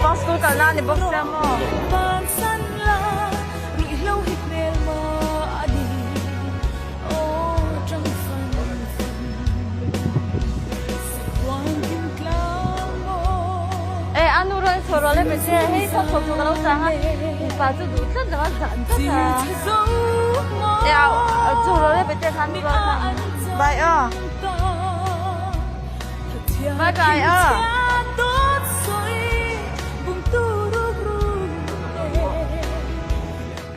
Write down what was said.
box ko ka na ni box mo. Eh, ano rin solo le bete hey sa so so lo sa ha. Ba zu du zhen de ma zhan zhen de. Ya, solo le bete kan lo. Bye ah. Bye bye ah.